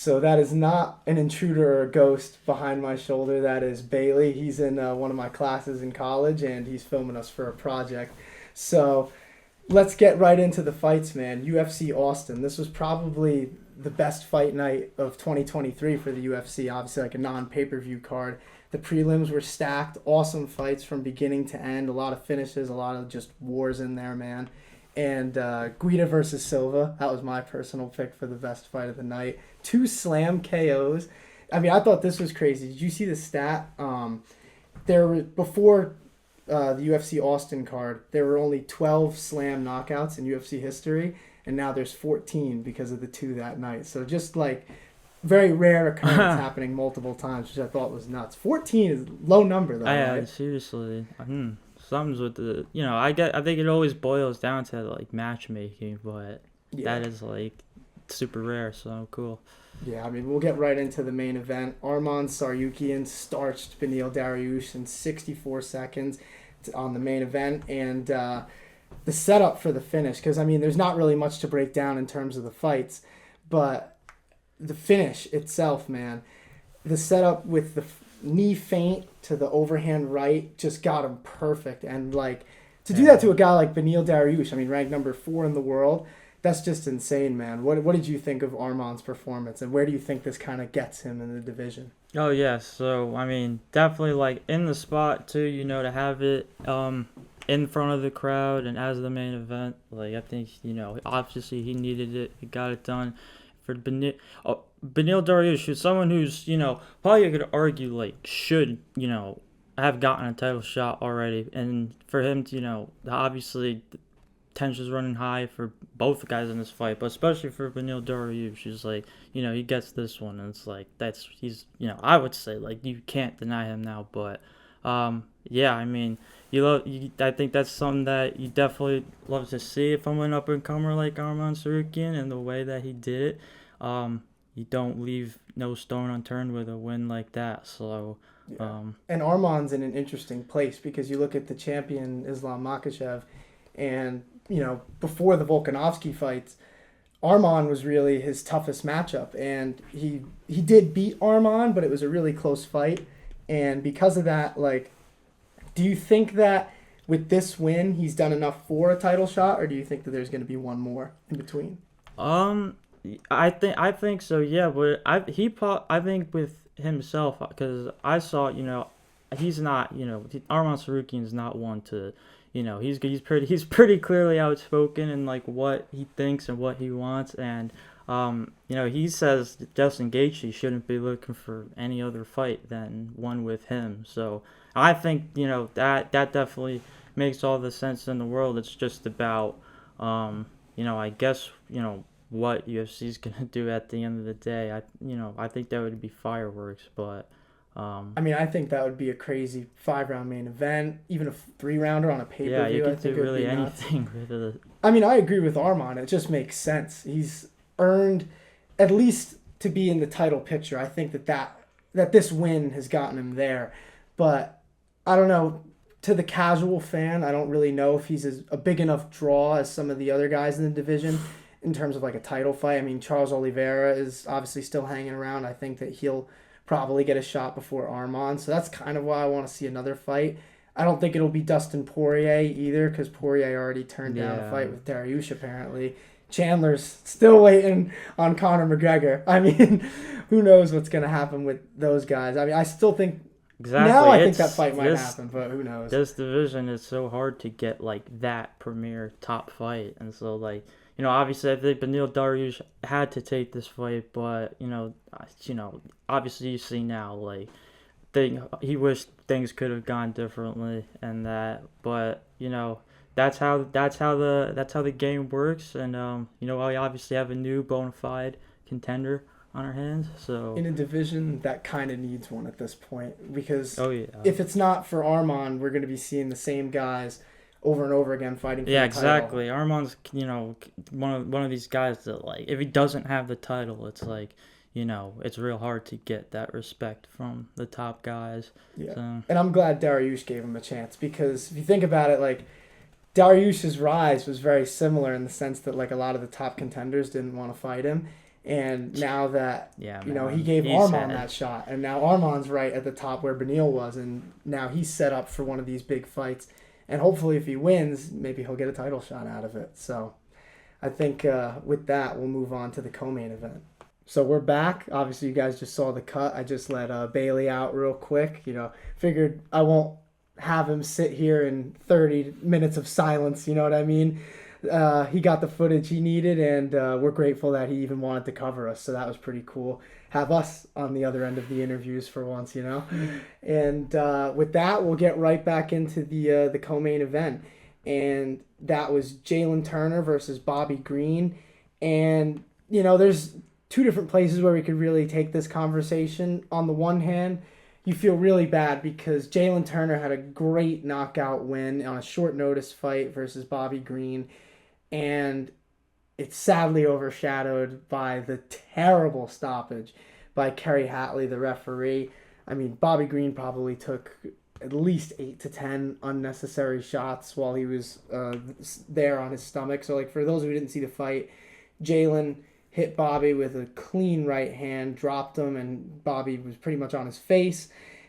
So that is not an intruder or a ghost behind my shoulder. That is Bailey. He's in one of my classes in college, and he's filming us for a project. So let's get right into the fights, man. UFC Austin. This was probably the best fight night of 2023 for the UFC. Obviously, like a non-pay-per-view card. The prelims were stacked. Awesome fights from beginning to end. A lot of finishes, a lot of just wars in there, man. And Guida versus Silva. That was my personal pick for the best fight of the night. 2 slam KOs. I mean, I thought this was crazy. Did you see the stat? There were before the UFC Austin card, there were only 12 slam knockouts in UFC history, and now there's 14 because of the 2 that night. So just like very rare occurrence happening multiple times, which I thought was nuts. 14 is low number though. Right? Seriously. Something's with the, I think it always boils down to like matchmaking, but that is like super rare, so cool. Yeah, I mean, we'll get right into the main event. Arman Tsarukyan starched Beneil Dariush in 64 seconds on the main event, and the setup for the finish, because I mean, there's not really much to break down in terms of the fights, but the finish itself, man, the setup with the knee feint to the overhand right just got him perfect. And like to do that to a guy like Beneil Dariush, I mean, ranked number 4 in the world, that's just insane, man. What did you think of Arman's performance, and where do you think this kind of gets him in the division? Oh yeah, so I mean, definitely like in the spot too, to have it in front of the crowd and as the main event, like I think obviously he needed it, he got it done. For Beneil Dariush, who's someone who's, probably you could argue, like, should, have gotten a title shot already. And for him to, obviously, the tension's running high for both guys in this fight, but especially for Beneil Dariush, he's like, he gets this one. And it's like, I would say, like, you can't deny him now. But, yeah, I mean, I think that's something that you definitely love to see from an up-and-comer like Arman Tsarukyan, and the way that he did it. You don't leave no stone unturned with a win like that. So, and Arman's in an interesting place because you look at the champion Islam Makhachev, and before the Volkanovski fights, Arman was really his toughest matchup, and he did beat Arman, but it was a really close fight, and because of that, like, do you think that with this win he's done enough for a title shot, or do you think that there's going to be one more in between? I think so, yeah, but I think with himself, because I saw, he's not, Arman Tsarukyan is not one to, he's pretty clearly outspoken in like what he thinks and what he wants, and he says Justin Gaethje shouldn't be looking for any other fight than one with him. So I think that definitely makes all the sense in the world. It's just about I guess what UFC is gonna do at the end of the day. I think that would be fireworks, but I mean, I think that would be a crazy 5-round main event, even a 3-rounder on a pay-per-view. Yeah, you I could think do it would really be nuts. anything with it. I mean, I agree with Arman. It just makes sense. He's earned at least to be in the title picture. I think that this win has gotten him there, but I don't know. To the casual fan, I don't really know if he's a big enough draw as some of the other guys in the division in terms of like a title fight. I mean, Charles Oliveira is obviously still hanging around. I think that he'll probably get a shot before Arman. So that's kind of why I want to see another fight. I don't think it'll be Dustin Poirier either, because Poirier already turned down a fight with Dariush apparently. Chandler's still waiting on Conor McGregor. I mean, who knows what's going to happen with those guys. I mean, I still think Exactly. now I think that fight might happen, but who knows? This division is so hard to get like that premier top fight, and so like obviously I think Beneil Dariush had to take this fight, but obviously you see now like he wished things could have gone differently, and that, but that's how the game works, and I obviously have a new bona fide contender on our hands. So in a division that kind of needs one at this point, because if it's not for Arman, we're going to be seeing the same guys over and over again fighting for the exactly. title. Arman's one of these guys that like if he doesn't have the title, it's like it's real hard to get that respect from the top guys. Yeah, so. And I'm glad Dariush gave him a chance, because if you think about it, like Dariush's rise was very similar in the sense that like a lot of the top contenders didn't want to fight him. And now that, Yeah, he man. gave He's Armand had. that shot, and now Armand's right at the top where Beneil was, and now he's set up for one of these big fights. And hopefully, if he wins, maybe he'll get a title shot out of it. So I think with that, we'll move on to the co-main event. So we're back. Obviously, you guys just saw the cut. I just let Bailey out real quick. Figured I won't have him sit here in 30 minutes of silence. You know what I mean? He got the footage he needed, and we're grateful that he even wanted to cover us. So that was pretty cool. Have us on the other end of the interviews for once, And with that, we'll get right back into the co-main event, and that was Jalen Turner versus Bobby Green. And there's two different places where we could really take this conversation. On the one hand, you feel really bad because Jalen Turner had a great knockout win on a short notice fight versus Bobby Green, and it's sadly overshadowed by the terrible stoppage by Kerry Hatley, the referee. I mean, Bobby Green probably took at least 8 to 10 unnecessary shots while he was there on his stomach. So, for those who didn't see the fight, Jalen hit Bobby with a clean right hand, dropped him, and Bobby was pretty much on his face.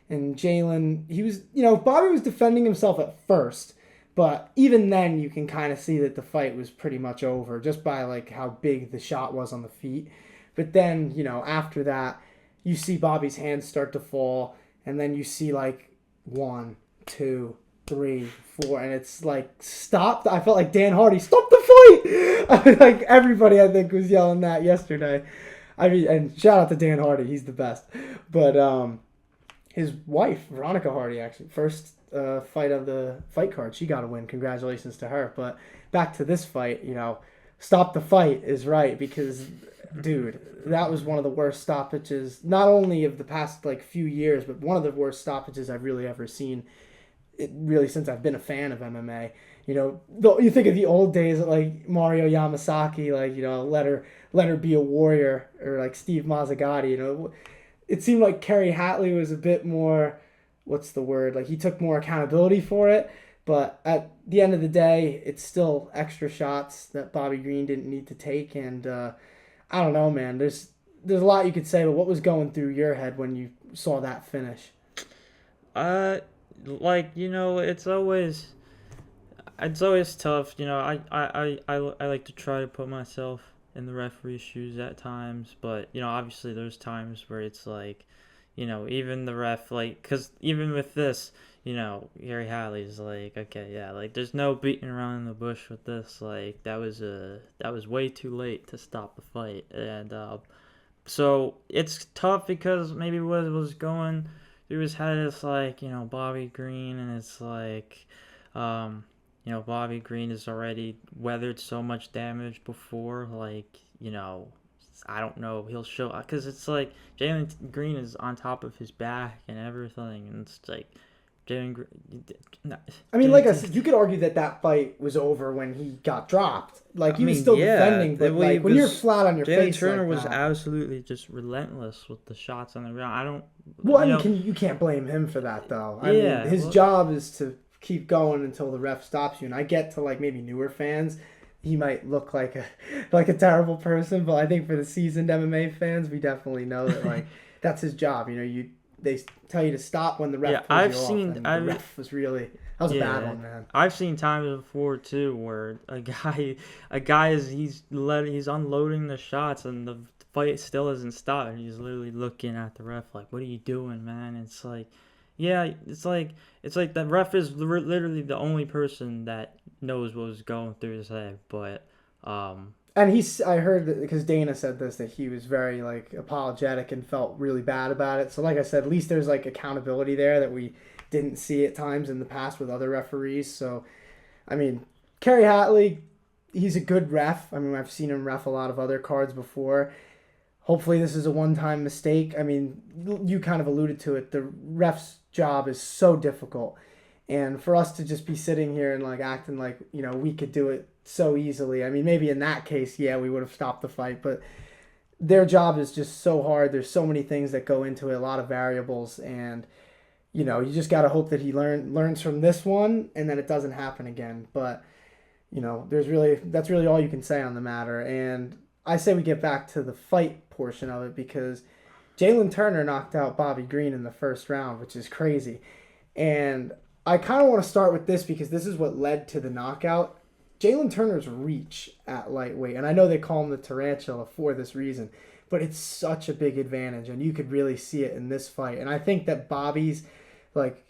And Jalen, Bobby was defending himself at first, but even then you can kind of see that the fight was pretty much over just by how big the shot was on the feet. But then, after that, you see Bobby's hands start to fall, and then you see 1, 2, 3, 4, and it's stopped. I felt like Dan Hardy, stop the fight! Everybody I think was yelling that yesterday. I mean, and shout out to Dan Hardy, he's the best. But his wife, Veronica Hardy, actually, first fight of the fight card, she got a win. Congratulations to her. But back to this fight, stop the fight is right, because dude, that was one of the worst stoppages, not only of the past few years, but one of the worst stoppages I've really ever seen. Really, since I've been a fan of MMA. You think of the old days Mario Yamasaki, let her be a warrior, or Steve Mazzagatti. It seemed like Kerry Hatley was a bit more, what's the word? He took more accountability for it. But at the end of the day, it's still extra shots that Bobby Green didn't need to take. And I don't know, man. There's a lot you could say, but what was going through your head when you saw that finish? It's always tough. I like to try to put myself in the referee's shoes at times, but obviously there's times where it's even the ref, because even with this, Gary Hadley's okay, yeah, there's no beating around in the bush with this. That was way too late to stop the fight, and so it's tough because maybe what was going through his head is Bobby Green, and it's Bobby Green has already weathered so much damage before, I don't know, he'll show, because it's Jalen Green is on top of his back and everything, and it's Jalen Green. I mean, I said, you could argue that fight was over when he got dropped. He was still defending, but when you're flat on your face, Jalen Turner was that, absolutely just relentless with the shots on the ground. I don't. Well, you can't blame him for that, though. I mean, his job is to keep going until the ref stops you. And I get to maybe newer fans, he might look like a terrible person, but I think for the seasoned MMA fans, we definitely know that that's his job. They tell you to stop when the ref pulls you off. And the ref was really, that was a bad one, man. I've seen times before too where a guy he's unloading the shots and the fight still isn't stopped, and he's literally looking at the ref what are you doing, man? It's it's the ref is literally the only person that knows what was going through his head, but and I heard that, because Dana said this, that he was very apologetic and felt really bad about it. So I said, at least there's accountability there that we didn't see at times in the past with other referees. So I mean, Kerry Hatley, he's a good ref. I mean, I've seen him ref a lot of other cards before. Hopefully this is a one-time mistake. I mean, you kind of alluded to it. The ref's job is so difficult. And for us to just be sitting here and acting we could do it so easily. I mean, maybe in that case, yeah, we would have stopped the fight. But their job is just so hard. There's so many things that go into it, a lot of variables. And, you just got to hope that he learns from this one and that it doesn't happen again. But, that's really all you can say on the matter. And I say we get back to the fight portion of it because Jalen Turner knocked out Bobby Green in the first round, which is crazy. And I kind of want to start with this because this is what led to the knockout. Jalen Turner's reach at lightweight, and I know they call him the tarantula for this reason, but it's such a big advantage, and you could really see it in this fight. And I think that Bobby's, like,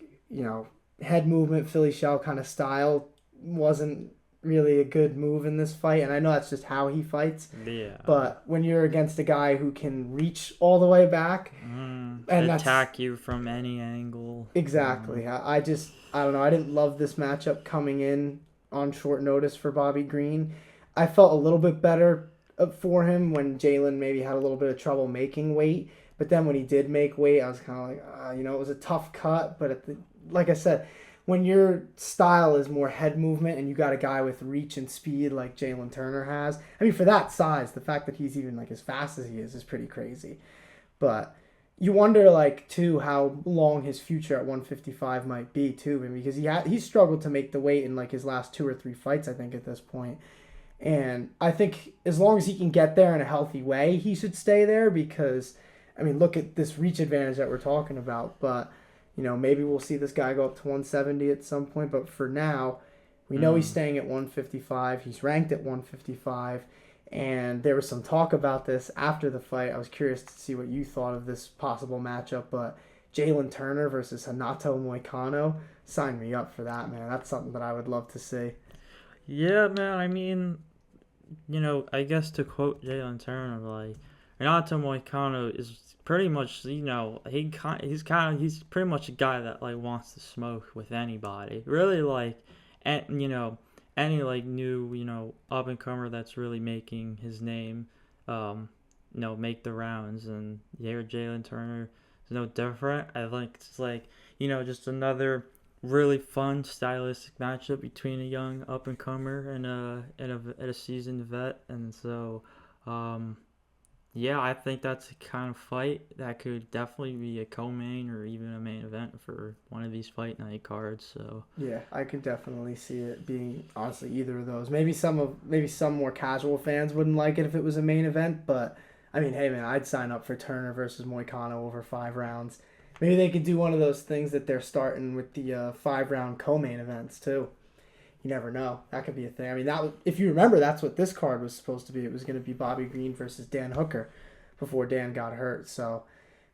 head movement, Philly shell kind of style wasn't really a good move in this fight, and I know that's just how he fights. Yeah. But when you're against a guy who can reach all the way back and attack you from any angle. Exactly. I don't know. I didn't love this matchup coming in on short notice for Bobby Green. I felt a little bit better for him when Jalen maybe had a little bit of trouble making weight. But then when he did make weight, I was kind of like, it was a tough cut. But like I said, when your style is more head movement and you got a guy with reach and speed like Jalen Turner has, I mean, for that size, the fact that he's even like as fast as he is pretty crazy. But you wonder, like, too, how long his future at 155 might be, too, because he struggled to make the weight in, like, his last 2 or 3 fights, I think, at this point. And I think as long as he can get there in a healthy way, he should stay there because, I mean, look at this reach advantage that we're talking about. But, maybe we'll see this guy go up to 170 at some point. But for now, we know he's staying at 155. He's ranked at 155. And there was some talk about this after the fight. I was curious to see what you thought of this possible matchup, but Jalen Turner versus Hanato Moicano, sign me up for that, man. That's something that I would love to see. Yeah, man. I mean, I guess to quote Jalen Turner, like, Hanato Moicano is pretty much, he's pretty much a guy that, like, wants to smoke with anybody. Really, like, and any, like, new, up and comer that's really making his name, make the rounds. And Jalen Turner is no different. I think it's like, just another really fun stylistic matchup between a young up and comer and a seasoned vet. And so, yeah, I think that's a kind of fight that could definitely be a co-main or even a main event for one of these fight night cards. So yeah, I could definitely see it being, honestly, either of those. Maybe some more casual fans wouldn't like it if it was a main event, but I mean, hey man, I'd sign up for Turner versus Moicano over 5 rounds. Maybe they could do one of those things that they're starting with the 5-round co-main events too. You never know. That could be a thing. I mean, if you remember, that's what this card was supposed to be. It was going to be Bobby Green versus Dan Hooker before Dan got hurt. So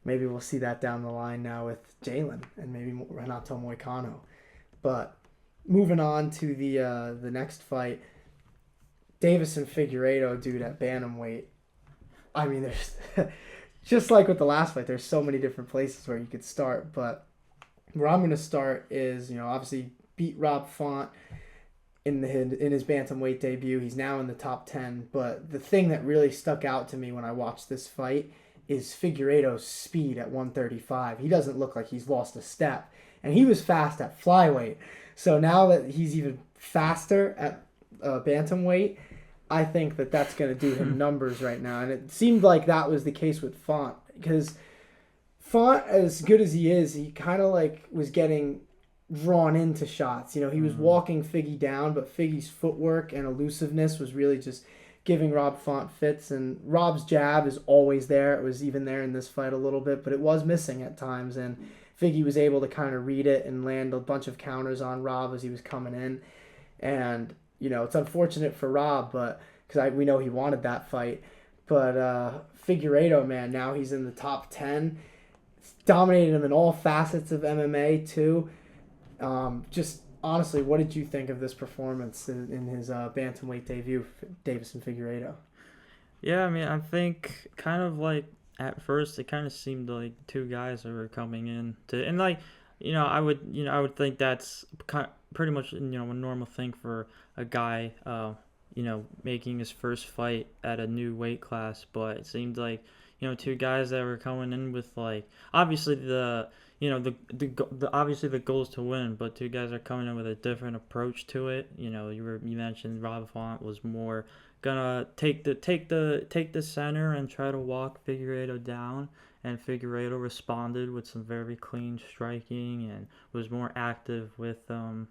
maybe we'll see that down the line now with Jalen and maybe Renato Moicano. But moving on to the next fight, Davis and Figueiredo, dude, at bantamweight. I mean, there's just like with the last fight, there's so many different places where you could start. But where I'm going to start is, obviously beat Rob Font in his bantamweight debut. He's now in the top 10. But the thing that really stuck out to me when I watched this fight is Figueiredo's speed at 135. He doesn't look like he's lost a step. And he was fast at flyweight. So now that he's even faster at bantamweight, I think that that's going to do him numbers right now. And it seemed like that was the case with Font. Because Font, as good as he is, he kind of like was getting drawn into shots. He was walking Figgy down, but Figgy's footwork and elusiveness was really just giving Rob Font fits. And Rob's jab is always there. It was even there in this fight a little bit, but it was missing at times. And Figgy was able to kind of read it and land a bunch of counters on Rob as he was coming in. And, it's unfortunate for Rob, but because we know he wanted that fight. But Figueiredo, man, now he's in the top 10. Dominated him in all facets of MMA, too. Just honestly, what did you think of this performance in his bantamweight debut, Davis and Figueiredo? Yeah, I mean, I think kind of like at first it kind of seemed like 2 guys that were coming in and like, I would think that's pretty much, a normal thing for a guy, making his first fight at a new weight class. But it seemed like, 2 guys that were coming in with, like, obviously obviously the goal is to win, but 2 guys are coming in with a different approach to it. You mentioned Rob Font was more gonna take the center and try to walk Figueiredo down, and Figueiredo responded with some very clean striking and was more active with the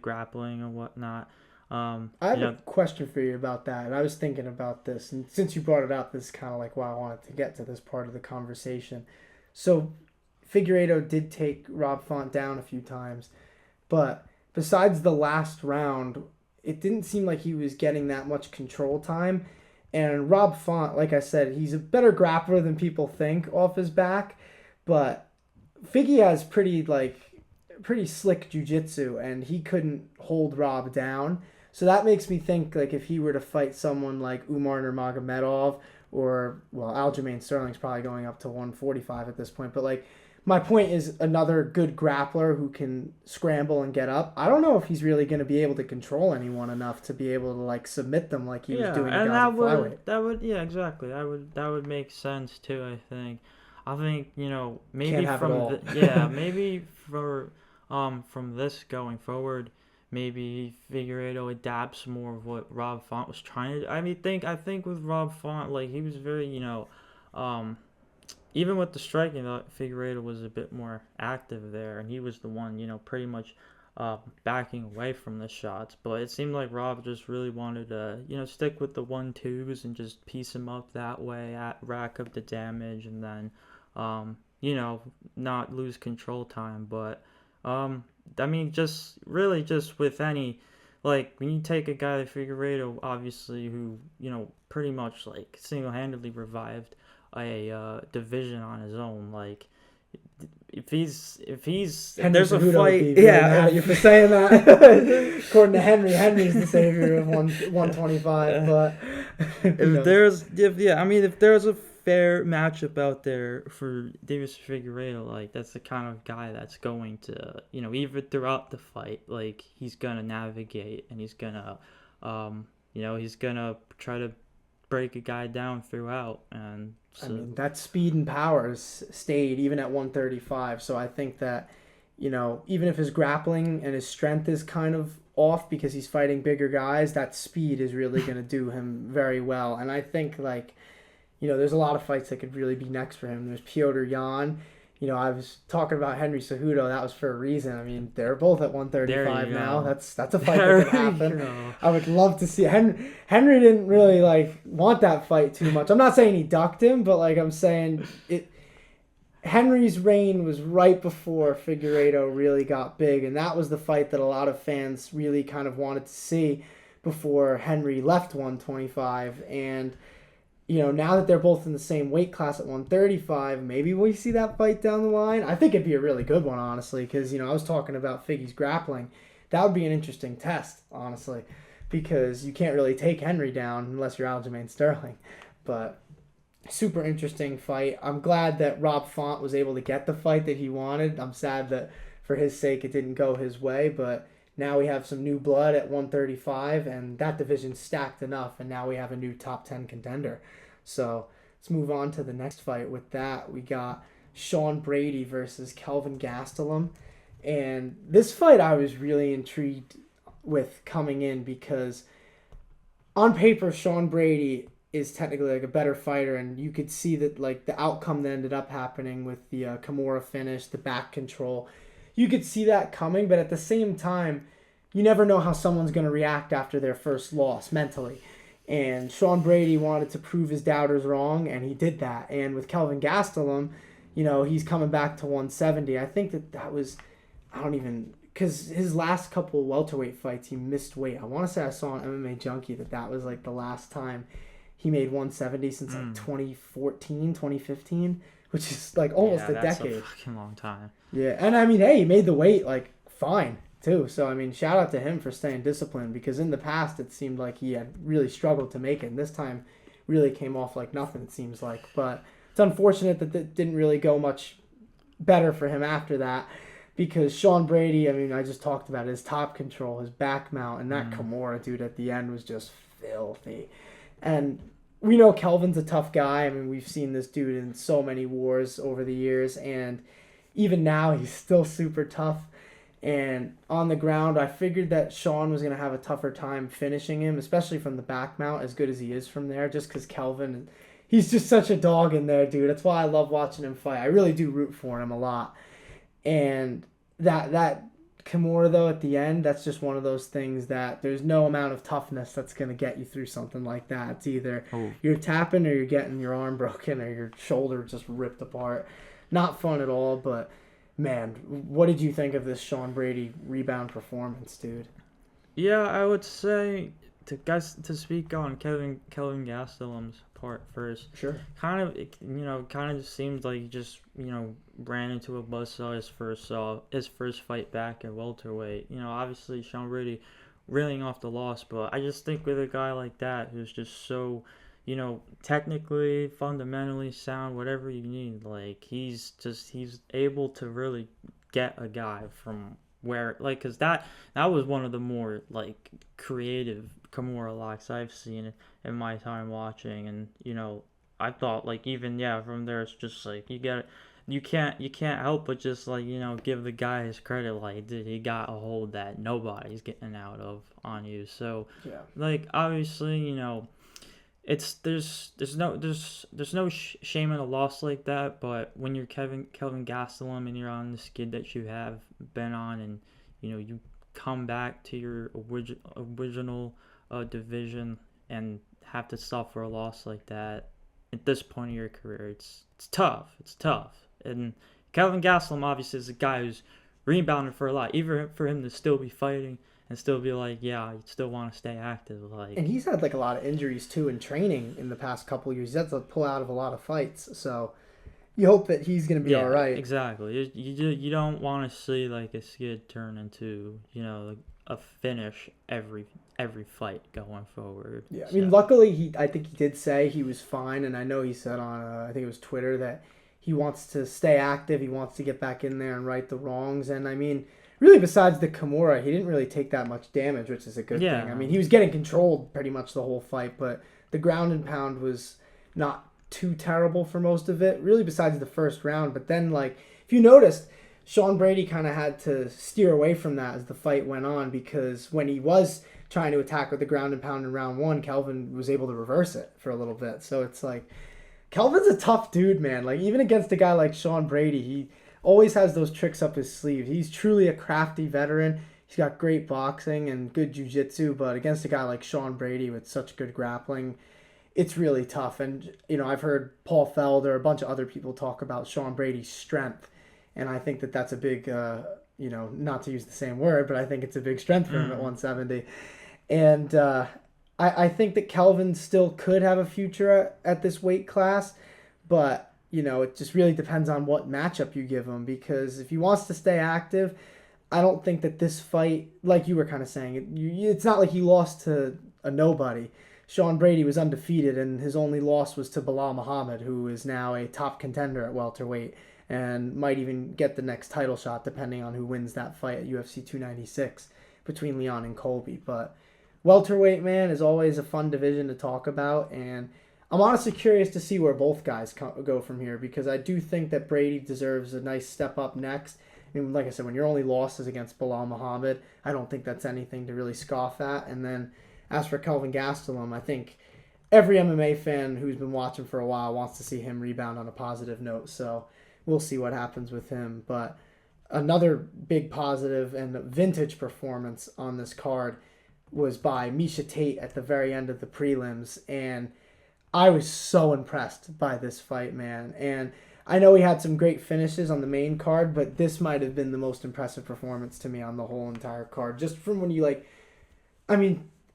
grappling and whatnot. I have You a know, question for you about that, and I was thinking about this, and since you brought it up, this is kind of like why I wanted to get to this part of the conversation. So, Figueiredo did take Rob Font down a few times, but besides the last round, it didn't seem like he was getting that much control time. And Rob Font, like I said, he's a better grappler than people think off his back, but Figgy has pretty slick jujitsu, and he couldn't hold Rob down. So that makes me think like if he were to fight someone like Umar Nurmagomedov or well Aljamain Sterling's probably going up to 145 at this point, but like my point is another good grappler who can scramble and get up. I don't know if he's really going to be able to control anyone enough to be able to like submit them like he was yeah, doing to and guys at flyweight. yeah, exactly. That would make sense too. I think Can't maybe have it all. maybe from this going forward, maybe Figueredo adapts more of what Rob Font was trying to. I think with Rob Font, like he was very um, even with the striking, Figueredo was a bit more active there, and he was the one pretty much backing away from the shots. But it seemed like Rob just really wanted to stick with the 1-2s and just piece him up that way, rack up the damage, and then not lose control time. But just really just with any, like when you take a guy like Figueiredo, obviously who pretty much like single-handedly revived a division on his own. Like if Henry there's a Cejudo would fight, be very mad at you for saying that. According to Henry's the savior of 125. But if there's a fair matchup out there for Davis Figueiredo, like that's the kind of guy that's going to even throughout the fight, like he's gonna navigate and he's gonna he's gonna try to break a guy down throughout. And so, I mean, that speed and power has stayed even at 135. So I think that, even if his grappling and his strength is kind of off because he's fighting bigger guys, that speed is really going to do him very well. And I think, like, there's a lot of fights that could really be next for him. There's Piotr Jan. I was talking about Henry Cejudo. That was for a reason. I mean, they're both at 135 now. That's a fight that could happen. I would love to see Henry didn't really want that fight too much. I'm not saying he ducked him, but I'm saying it. Henry's reign was right before Figueiredo really got big, and that was the fight that a lot of fans really kind of wanted to see before Henry left 125. And now that they're both in the same weight class at 135, maybe we see that fight down the line. I think it'd be a really good one, honestly, because, I was talking about Figgy's grappling. That would be an interesting test, honestly, because you can't really take Henry down unless you're Aljamain Sterling. But super interesting fight. I'm glad that Rob Font was able to get the fight that he wanted. I'm sad that for his sake it didn't go his way, but now we have some new blood at 135, and that division's stacked enough, and now we have a new top 10 contender. So let's move on to the next fight. With that, we got Sean Brady versus Kelvin Gastelum. And this fight I was really intrigued with coming in because on paper, Sean Brady is technically a better fighter, and you could see that the outcome that ended up happening with the Kimura finish, the back control. You could see that coming, but at the same time, you never know how someone's going to react after their first loss mentally. And Sean Brady wanted to prove his doubters wrong, and he did that. And with Kelvin Gastelum, he's coming back to 170. I think that was, because his last couple of welterweight fights, he missed weight. I want to say I saw on MMA Junkie that was the last time he made 170 since 2014, 2015, which is almost a decade. That's a fucking long time. Yeah, and hey, he made the weight fine too. So shout out to him for staying disciplined, because in the past it seemed like he had really struggled to make it, and this time really came off like nothing, it seems like. But it's unfortunate that it didn't really go much better for him after that, because Sean Brady, I just talked about his top control, his back mount, and that Kimura dude at the end was just filthy. And we know Kelvin's a tough guy. We've seen this dude in so many wars over the years, and even now he's still super tough. And on the ground, I figured that Sean was going to have a tougher time finishing him, especially from the back mount, as good as he is from there, just because Kelvin, he's just such a dog in there, dude. That's why I love watching him fight. I really do root for him a lot. And that Kimura, though, at the end, that's just one of those things that there's no amount of toughness that's going to get you through something like that. It's either Oh, you're tapping or you're getting your arm broken or your shoulder just ripped apart. Not fun at all, but man, what did you think of this Sean Brady rebound performance, dude? yeah, I would say to speak on Kelvin Gastelum's part first. Sure. Kind of just seemed like he just ran into a buzzsaw his first fight back at welterweight. Obviously Sean Brady reeling off the loss, but I just think with a guy like that who's just so technically, fundamentally sound, whatever you need, like he's able to really get a guy from where, like, because that was one of the more like creative Kimura locks I've seen in my time watching, and I thought, like, even from there it's just like you can't help but just like give the guy his credit, like, dude, he got a hold that nobody's getting out of on you. So Yeah. like obviously it's there's no shame in a loss like that, but when you're Kelvin Gastelum and you're on the skid that you have been on, and you come back to your original division and have to suffer a loss like that at this point of your career, it's tough. It's tough. And Kelvin Gastelum obviously is a guy who's rebounded for a lot, even for him to still be fighting and still be like, yeah, I still want to stay active. Like, And he's had like a lot of injuries too in training in the past couple of years. He's had to pull out of a lot of fights, so you hope that he's going to be all right. exactly. You don't want to see like a skid turn into like a finish every fight going forward. Yeah, I So, mean, luckily I think he did say he was fine, and I know he said on I think it was Twitter that he wants to stay active. He wants to get back in there and right the wrongs. And I mean, really, besides the Kimura, he didn't really take that much damage, which is a good thing. I mean, he was getting controlled pretty much the whole fight, but the ground and pound was not too terrible for most of it, really, besides the first round. But then, like, if you noticed, Sean Brady kind of had to steer away from that as the fight went on, because when he was trying to attack with the ground and pound in round one, Kelvin was able to reverse it for a little bit. So it's like, Kelvin's a tough dude, man. Like, even against a guy like Sean Brady, he always has those tricks up his sleeve. He's truly a crafty veteran. He's got great boxing and good jiu-jitsu, but against a guy like Sean Brady with such good grappling, it's really tough. And, I've heard Paul Felder, a bunch of other people talk about Sean Brady's strength, and I think that that's a big, not to use the same word, but I think it's a big strength for him at 170. And I think that Kelvin still could have a future at this weight class, but it just really depends on what matchup you give him, because if he wants to stay active, I don't think that this fight, like you were kind of saying, it's not like he lost to a nobody. Sean Brady was undefeated, and his only loss was to Bilal Muhammad, who is now a top contender at welterweight and might even get the next title shot depending on who wins that fight at UFC 296 between Leon and Colby. But welterweight, man, is always a fun division to talk about, and I'm honestly curious to see where both guys go from here, because I do think that Brady deserves a nice step up next. I mean, like I said, when your only loss is against Bilal Muhammad, I don't think that's anything to really scoff at. And then as for Kelvin Gastelum, I think every MMA fan who's been watching for a while wants to see him rebound on a positive note. So we'll see what happens with him. But another big positive and vintage performance on this card was by Miesha Tate at the very end of the prelims. And I was so impressed by this fight, man. And I know he had some great finishes on the main card, but this might have been the most impressive performance to me on the whole entire card. Just from when you,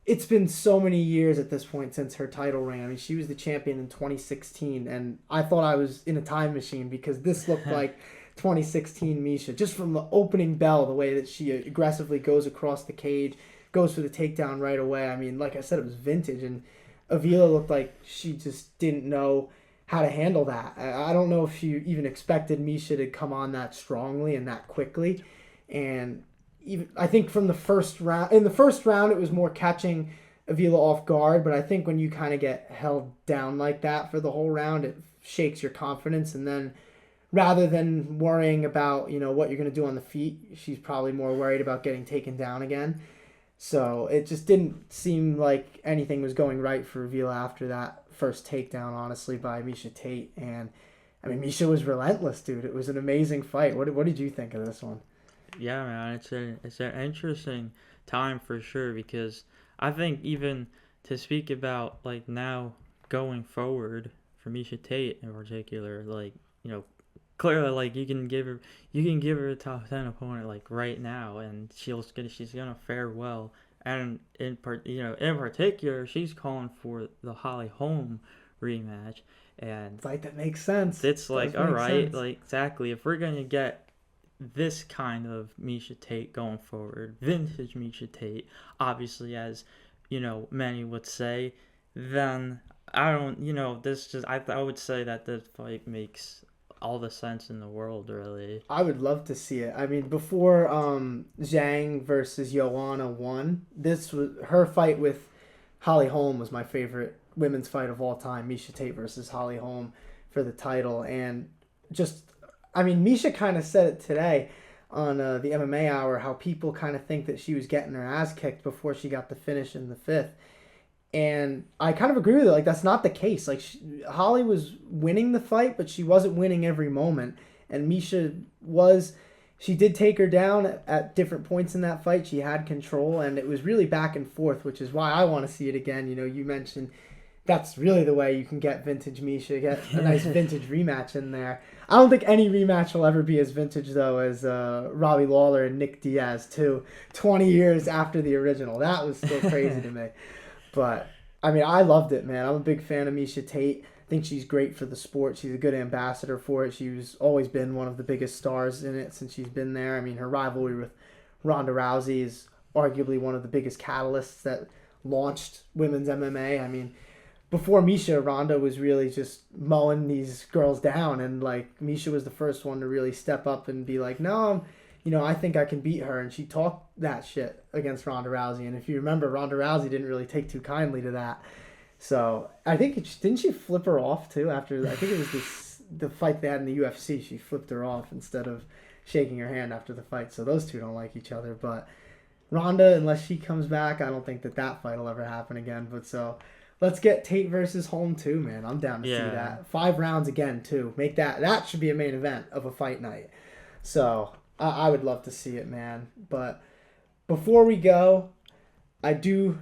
it's been so many years at this point since her title reign. I mean, she was the champion in 2016, and I thought I was in a time machine, because this looked like 2016 Miesha. Just from the opening bell, the way that she aggressively goes across the cage, goes for the takedown right away. I mean, like I said, it was vintage, and Avila looked like she just didn't know how to handle that. I don't know if she even expected Miesha to come on that strongly and that quickly. And even I think in the first round, it was more catching Avila off guard. But I think when you kind of get held down like that for the whole round, it shakes your confidence. And then rather than worrying about, what you're going to do on the feet, she's probably more worried about getting taken down again. So it just didn't seem like anything was going right for Avila after that first takedown, honestly, by Miesha Tate. And I mean, Miesha was relentless, dude. It was an amazing fight. What did you think of this one? Yeah, man, it's an interesting time for sure because I think even to speak about like now going forward for Misha Tate in particular, like you know clearly like you can give her a top 10 opponent like right now and she's gonna fare well. And in particular she's calling for the Holly Holm rematch, and Fight that makes sense. it's Does like, all make right, sense. like exactly. If we're gonna get this kind of Misha Tate going forward, vintage Misha Tate, obviously, as many would say, then I don't, this just I would say that this fight makes all the sense in the world, really. I would love to see it. I mean, before Zhang versus Joanna won, this was her fight with Holly Holm was my favorite women's fight of all time. Misha Tate versus Holly Holm for the title, and just, I mean, Misha kind of said it today on the MMA Hour how people kind of think that she was getting her ass kicked before she got the finish in the fifth. And I kind of agree with it. Like, that's not the case. Like, Holly was winning the fight, but she wasn't winning every moment. And Misha was. She did take her down at different points in that fight. She had control, and it was really back and forth, which is why I want to see it again. You mentioned that's really the way you can get vintage Misha, get a nice vintage rematch in there. I don't think any rematch will ever be as vintage, though, as Robbie Lawler and Nick Diaz, too, 20 years after the original. That was still crazy to me. But, I mean, I loved it, man. I'm a big fan of Misha Tate. I think she's great for the sport. She's a good ambassador for it. She's always been one of the biggest stars in it since she's been there. I mean, her rivalry with Ronda Rousey is arguably one of the biggest catalysts that launched women's MMA. I mean, before Misha, Ronda was really just mowing these girls down. And, like, Misha was the first one to really step up and be like, no, I think I can beat her. And she talked that shit against Ronda Rousey. And if you remember, Ronda Rousey didn't really take too kindly to that. So I think, didn't she flip her off too after, I think it was the fight they had in the UFC. She flipped her off instead of shaking her hand after the fight. So those two don't like each other. But Ronda, unless she comes back, I don't think that fight will ever happen again. But so let's get Tate versus Holm too, man. I'm down to see that. 5 rounds again too. Make that should be a main event of a fight night. So I would love to see it, man. But before we go, I do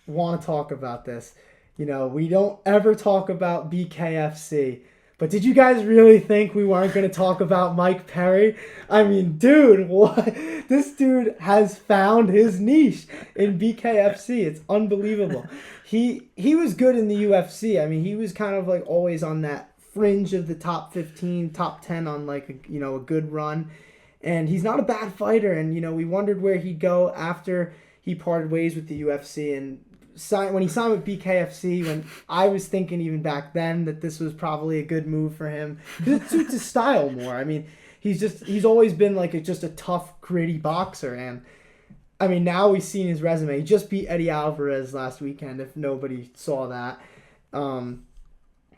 want to talk about this. We don't ever talk about BKFC. But did you guys really think we weren't going to talk about Mike Perry? I mean, dude, what? This dude has found his niche in BKFC. It's unbelievable. He was good in the UFC. I mean, he was kind of like always on that fringe of the top 15, top 10 on like a good run. And he's not a bad fighter. And, we wondered where he'd go after he parted ways with the UFC. And when he signed with BKFC, when I was thinking even back then that this was probably a good move for him. Because it suits his style more. I mean, he's always been like just a tough, gritty boxer. And, I mean, now we've seen his resume. He just beat Eddie Alvarez last weekend, if nobody saw that.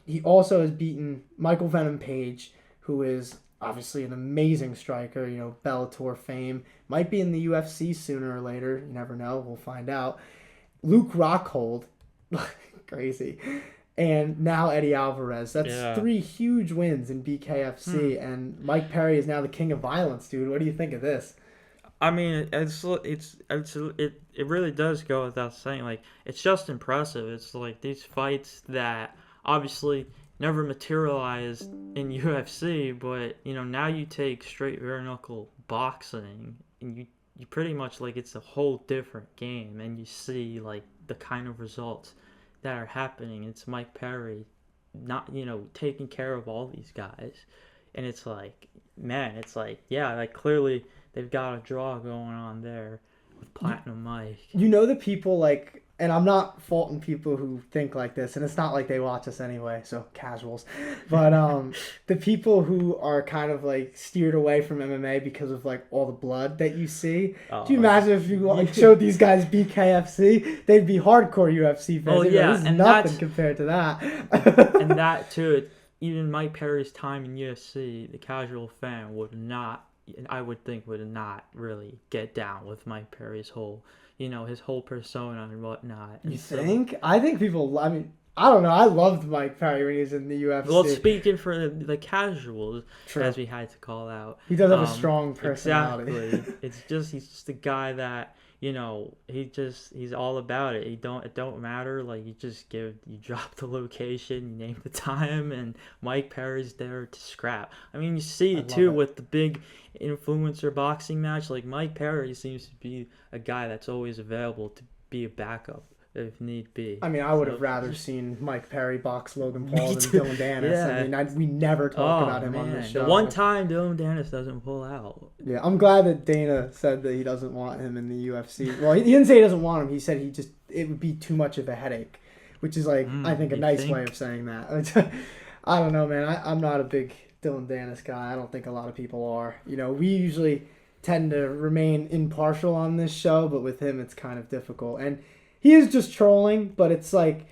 He also has beaten Michael Venom Page, who is obviously an amazing striker, Bellator fame. Might be in the UFC sooner or later. You never know. We'll find out. Luke Rockhold, crazy. And now Eddie Alvarez. That's 3 huge wins in BKFC. And Mike Perry is now the king of violence, dude. What do you think of this? I mean, it really does go without saying. Like, it's just impressive. It's like these fights that obviously never materialized in UFC, but now you take straight bare knuckle boxing and you pretty much like it's a whole different game, and you see like the kind of results that are happening. It's Mike Perry not taking care of all these guys, and it's like, man, it's like, yeah, like clearly they've got a draw going on there with Platinum Mike. The people like, and I'm not faulting people who think like this, and it's not like they watch us anyway, so casuals. But the people who are kind of like steered away from MMA because of like all the blood that you see. Do you imagine if you like showed these guys BKFC? They'd be hardcore UFC fans. Oh yeah, this is nothing compared to that. And that too, even Mike Perry's time in UFC, the casual fan would not really get down with Mike Perry's whole his whole persona and whatnot. You think? I think people. I mean, I don't know. I loved Mike Perry when he was in the UFC. Well, speaking for the casuals, True. as we had to call out, He does have a strong personality. Exactly. He's just a guy that, you know, he's all about it. It don't matter. Like, you drop the location, you name the time, and Mike Perry's there to scrap. I mean, you see it too with the big influencer boxing match. Like, Mike Perry seems to be a guy that's always available to be a backup if need be. I mean, I would have rather seen Mike Perry box Logan Paul than too. Dylan Dennis. Yeah. I mean, we never talk about him on this show. The one time Dylan Dennis doesn't pull out. Yeah, I'm glad that Dana said that he doesn't want him in the UFC. Well, he didn't say he doesn't want him. He said it would be too much of a headache, which is like, I think, a nice way of saying that. I don't know, man. I'm not a big Dylan Dennis guy. I don't think a lot of people are. You know, we usually tend to remain impartial on this show, but with him, it's kind of difficult. And he is just trolling, but it's like,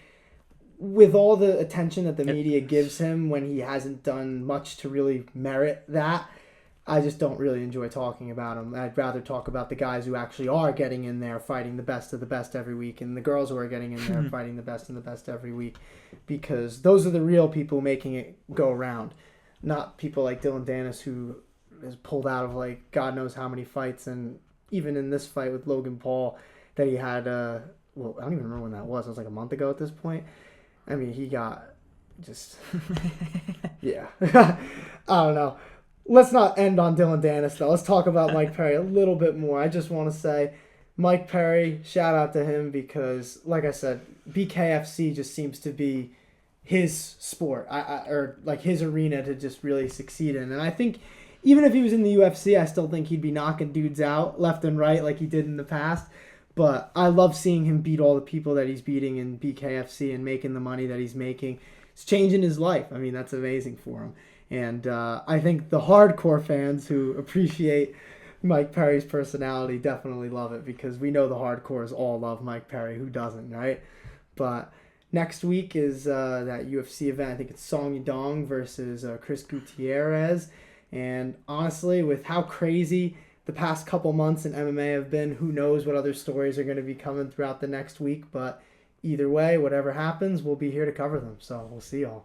with all the attention that the media gives him when he hasn't done much to really merit that, I just don't really enjoy talking about him. I'd rather talk about the guys who actually are getting in there fighting the best of the best every week, and the girls who are getting in there fighting the best of the best every week, because those are the real people making it go around, not people like Dylan Dennis, who is pulled out of like God knows how many fights. And even in this fight with Logan Paul that he had, well, I don't even remember when that was. It was like a month ago at this point. I mean, he got just, yeah. I don't know. Let's not end on Dylan Dennis, though. Let's talk about Mike Perry a little bit more. I just want to say, Mike Perry, shout out to him, because, like I said, BKFC just seems to be his sport, or like his arena to just really succeed in. And I think even if he was in the UFC, I still think he'd be knocking dudes out left and right like he did in the past. But I love seeing him beat all the people that he's beating in BKFC and making the money that he's making. It's changing his life. I mean, that's amazing for him. And I think the hardcore fans who appreciate Mike Perry's personality definitely love it, because we know the hardcores all love Mike Perry. Who doesn't, right? But next week is that UFC event. I think it's Song Yadong versus Chris Gutierrez. And honestly, with how crazy the past couple months in MMA have been, who knows what other stories are going to be coming throughout the next week. But either way, whatever happens, we'll be here to cover them. So we'll see y'all.